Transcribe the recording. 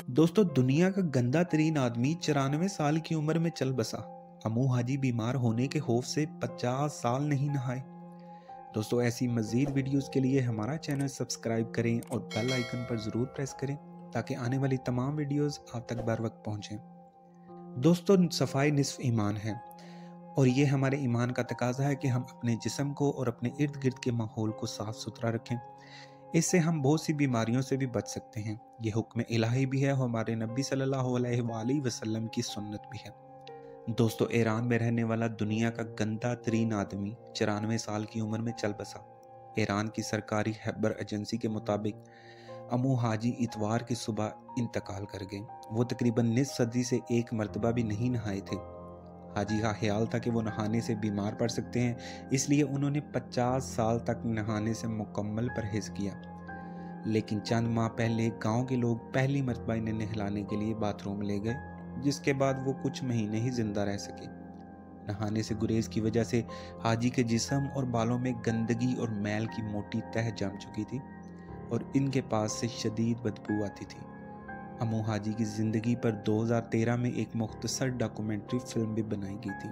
दोस्तों, दुनिया का गंदा तरीन आदमी 94 साल की उम्र में चल बसा। अमू हाजी बीमार होने के खौफ से 50 साल नहीं नहाए। दोस्तों, ऐसी मजीद वीडियोस के लिए हमारा चैनल सब्सक्राइब करें और बेल आइकन पर ज़रूर प्रेस करें ताकि आने वाली तमाम वीडियोस आप तक बर वक्त पहुँचें। दोस्तों, सफाई निस्फ ईमान है और ये हमारे ईमान का तकाजा है कि हम अपने जिस्म को और अपने इर्द गिर्द के माहौल को साफ सुथरा रखें। इससे हम बहुत सी बीमारियों से भी बच सकते हैं। ये हुक्म इलाही भी है और हमारे नबी सल्लल्लाहु अलैहि वसल्लम की सुन्नत भी है। दोस्तों, ईरान में रहने वाला दुनिया का गंदा तरीन आदमी 94 साल की उम्र में चल बसा। ईरान की सरकारी खबर एजेंसी के मुताबिक अमू हाजी इतवार की सुबह इंतकाल कर गए। वो तकरीबन निस्फ सदी से एक मरतबा भी नहीं नहाए थे। हाजी का ख्याल था कि वो नहाने से बीमार पड़ सकते हैं, इसलिए उन्होंने 50 साल तक नहाने से मुकम्मल परहेज किया। लेकिन चंद माह पहले गांव के लोग पहली मरतबा इन्हें नहलाने के लिए बाथरूम ले गए, जिसके बाद वो कुछ महीने ही जिंदा रह सके। नहाने से गुरेज की वजह से हाजी के जिस्म और बालों में गंदगी और मैल की मोटी तह जम चुकी थी और इनके पास से शदीद बदबू आती थी। अमू हाजी की ज़िंदगी पर 2013 में एक मुख्तसर डॉक्यूमेंट्री फिल्म भी बनाई गई थी।